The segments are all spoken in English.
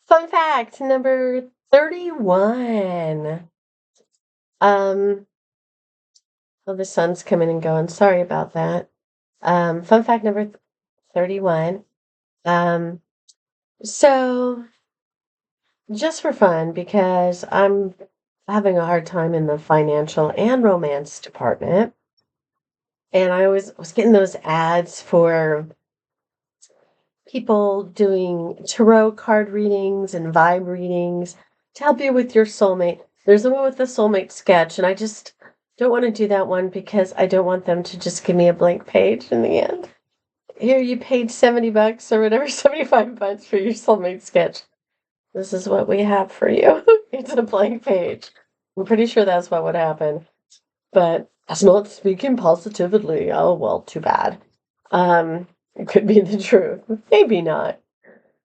Fun fact number 31. Um, oh, the sun's coming and going. Sorry about that. Fun fact number 31. Um, so just for fun, because I'm having a hard time in the financial and romance department, and I always was getting those ads for people doing tarot card readings and vibe readings to help you with your soulmate. There's the one with the soulmate sketch, and I just don't want to do that one because I don't want them to just give me a blank page in the end. Here, you paid $70 or whatever, $75 for your soulmate sketch. This is what we have for you. It's a blank page. I'm pretty sure that's what would happen, but that's not speaking positively. Oh, well, too bad. It could be the truth. Maybe not.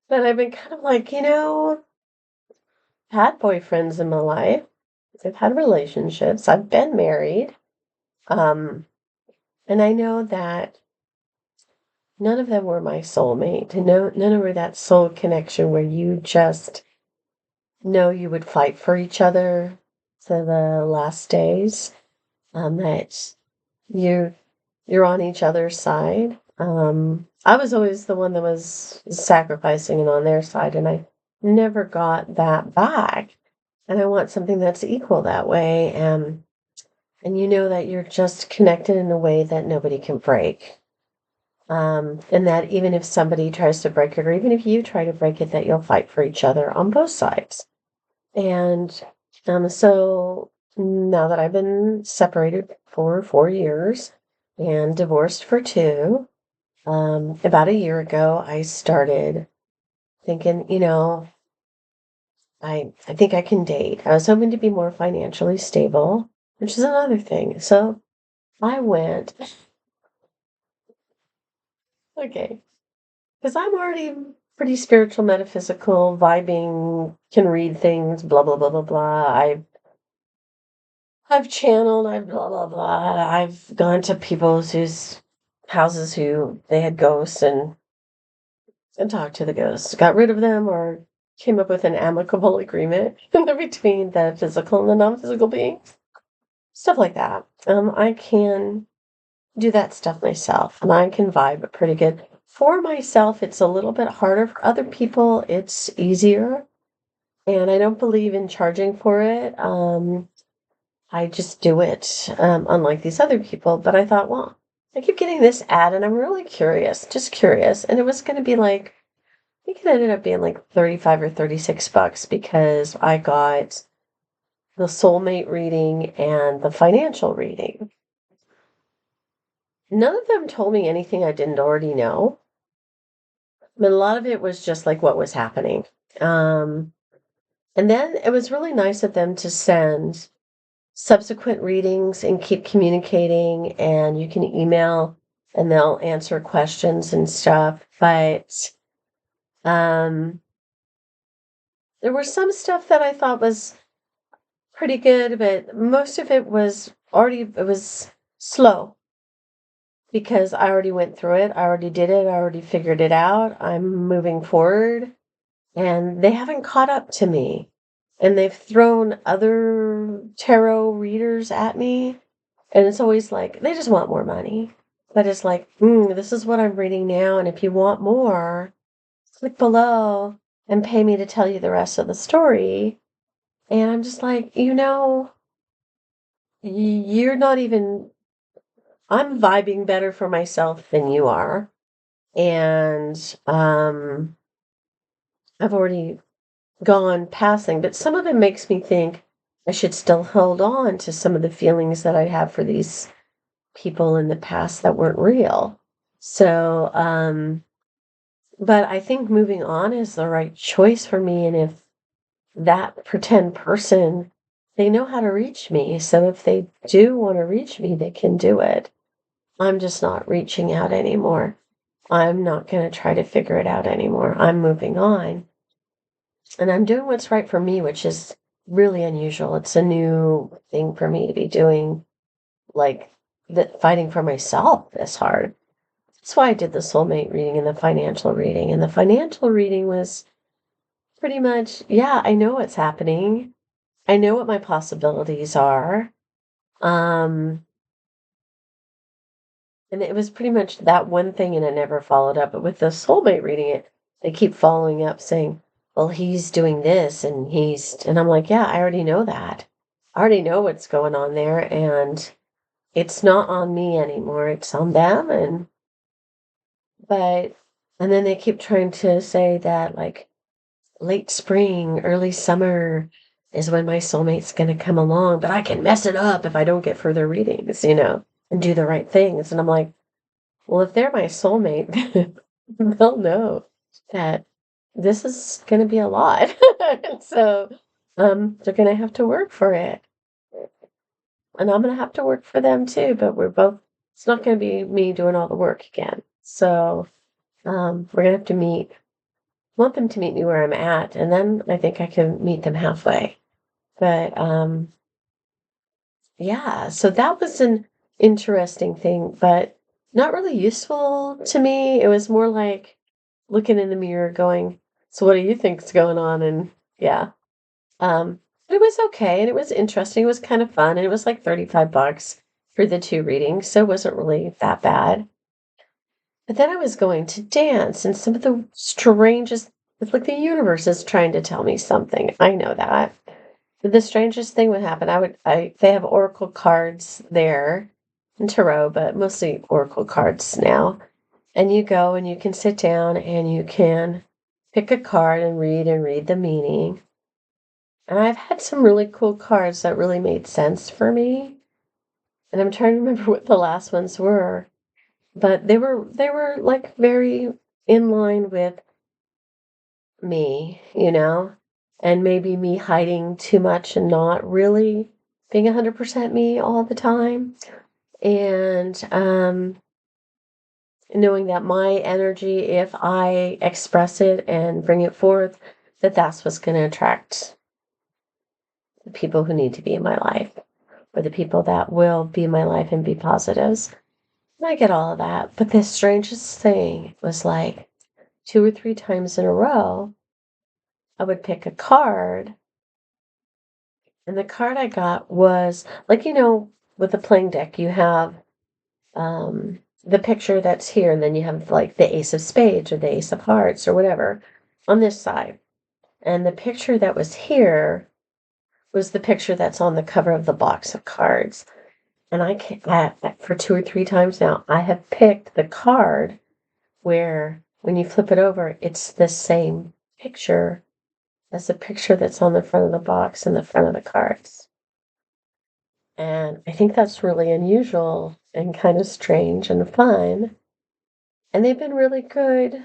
But I've been kind of like, had boyfriends in my life. I've had relationships. I've been married. Um, and I know that none of them were my soulmate. And none were that soul connection where you just know you would fight for each other to the last days. That you you're on each other's side. I was always the one that was sacrificing and on their side, and I never got that back. And I want something that's equal that way. And you know that you're just connected in a way that nobody can break. And that even if somebody tries to break it, or even if you try to break it, that you'll fight for each other on both sides. And so now that I've been separated for 4 years and divorced for two, about a year ago, I started thinking, I think I can date. I was hoping to be more financially stable, which is another thing. So I went, okay, because I'm already pretty spiritual, metaphysical, vibing, can read things, blah, blah, blah, blah, blah. I've channeled, I've blah, blah, blah. I've gone to people's whose houses who they had ghosts and talked to the ghosts, got rid of them or came up with an amicable agreement between the physical and the non-physical beings. Stuff like that. I can do that stuff myself, and I can vibe pretty good. For myself, it's a little bit harder. For other people, it's easier, and I don't believe in charging for it. I just do it, unlike these other people. But I thought, well, I keep getting this ad, and I'm really curious, just curious. And it was going to be like, I think it ended up being like 35 or $36 because I got the soulmate reading and the financial reading. None of them told me anything I didn't already know. But a lot of it was just like what was happening. Um, and then it was really nice of them to send subsequent readings and keep communicating, and you can email and they'll answer questions and stuff. But um, there was some stuff that I thought was pretty good, but most of it was slow because I already went through it. I already did it. I already figured it out. I'm moving forward, and they haven't caught up to me. And they've thrown other tarot readers at me, and it's always like they just want more money. But it's like, this is what I'm reading now, and if you want more, click below and pay me to tell you the rest of the story. And I'm just like, you're not even, I'm vibing better for myself than you are. And I've already gone passing, but some of it makes me think I should still hold on to some of the feelings that I have for these people in the past that weren't real. So, but I think moving on is the right choice for me. And if that pretend person, they know how to reach me. So if they do want to reach me, they can do it. I'm just not reaching out anymore. I'm not going to try to figure it out anymore. I'm moving on. And I'm doing what's right for me, which is really unusual. It's a new thing for me to be doing, like fighting for myself this hard. That's why I did the soulmate reading and the financial reading. And the financial reading was pretty much, yeah, I know what's happening. I know what my possibilities are. Um, and it was pretty much that one thing, and I never followed up. But with the soulmate reading it, they keep following up saying, well, he's doing this and I'm like, yeah, I already know that. I already know what's going on there, and it's not on me anymore. It's on them. But, and then they keep trying to say that, like, late spring, early summer is when my soulmate's going to come along, but I can mess it up if I don't get further readings, and do the right things. And I'm like, well, if they're my soulmate, they'll know that this is going to be a lot. And so, they're going to have to work for it. And I'm going to have to work for them too, but it's not going to be me doing all the work again. So, we're going to have to meet want them to meet me where I'm at, and then I think I can meet them halfway. But yeah, so that was an interesting thing, but not really useful to me. It was more like looking in the mirror going, so what do you think's going on? And yeah. But it was okay and it was interesting. It was kind of fun and it was like $35 for the two readings, so it wasn't really that bad. But then I was going to dance, and some of the strangest, it's like the universe is trying to tell me something. I know that. But the strangest thing would happen. They have oracle cards there and tarot, but mostly oracle cards now. And you go and you can sit down and you can pick a card and read the meaning. And I've had some really cool cards that really made sense for me. And I'm trying to remember what the last ones were. But they were like very in line with me, and maybe me hiding too much and not really being 100% me all the time. And knowing that my energy, if I express it and bring it forth, that's what's going to attract the people who need to be in my life, or the people that will be in my life and be positives. And I get all of that. But the strangest thing was like 2 or 3 times in a row, I would pick a card, and the card I got was like, with the playing deck, you have the picture that's here, and then you have like the ace of spades or the ace of hearts or whatever on this side. And the picture that was here was the picture that's on the cover of the box of cards. And for 2 or 3 times now, I have picked the card where when you flip it over, it's the same picture as the picture that's on the front of the box and the front of the cards. And I think that's really unusual and kind of strange and fun. And they've been really good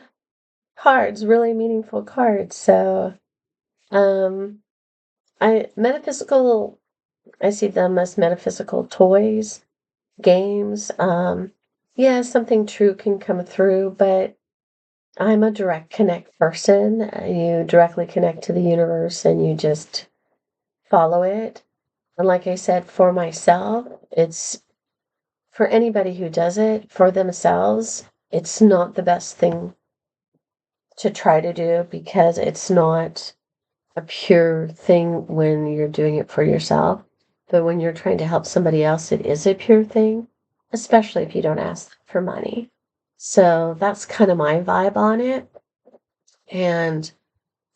cards, really meaningful cards. So, um, I see them as metaphysical toys, games. Yeah, something true can come through, but I'm a direct connect person. You directly connect to the universe and you just follow it. And like I said, for myself, it's for anybody who does it for themselves, it's not the best thing to try to do because it's not a pure thing when you're doing it for yourself. But when you're trying to help somebody else, it is a pure thing, especially if you don't ask for money. So that's kind of my vibe on it.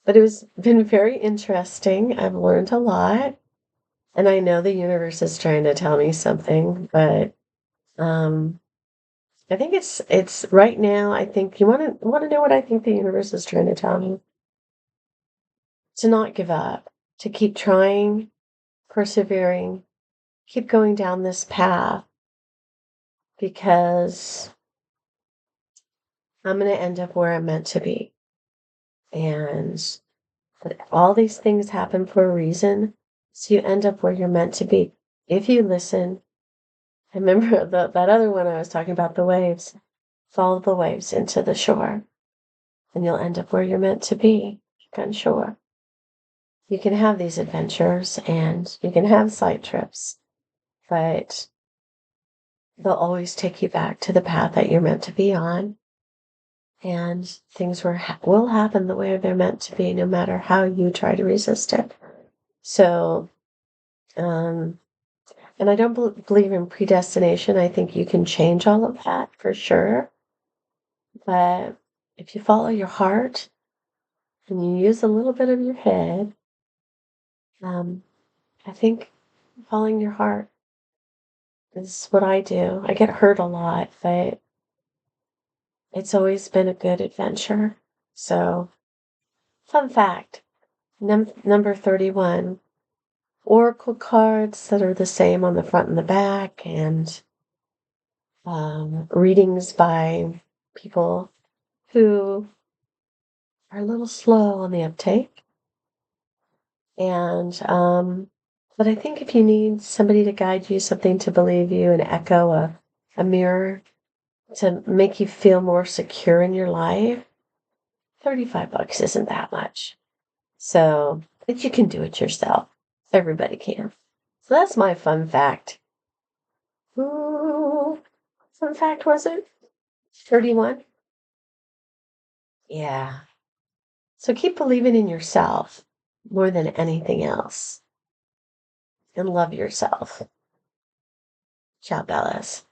But it was been very interesting. I've learned a lot. And I know the universe is trying to tell me something, but um I think it's right now. I think you want to know what I think the universe is trying to tell me: to not give up, to keep trying, persevering, keep going down this path, because I'm going to end up where I'm meant to be. And that all these things happen for a reason, so you end up where you're meant to be. If you listen, I remember that other one I was talking about, the waves. Follow the waves into the shore, and you'll end up where you're meant to be, on shore. You can have these adventures and you can have side trips, but they'll always take you back to the path that you're meant to be on. and things will happen the way they're meant to be, no matter how you try to resist it. So, and I don't believe in predestination. I think you can change all of that for sure. But if you follow your heart and you use a little bit of your head, I think following your heart is what I do. I get hurt a lot, but it's always been a good adventure. So, fun fact, number 31, oracle cards that are the same on the front and the back, and readings by people who are a little slow on the uptake. And, but I think if you need somebody to guide you, something to believe you, an echo, a mirror to make you feel more secure in your life, $35 isn't that much. So, but you can do it yourself. Everybody can. So that's my fun fact. Ooh, fun fact was it? 31? Yeah. So keep believing in yourself more than anything else. And love yourself. Ciao, Bellas.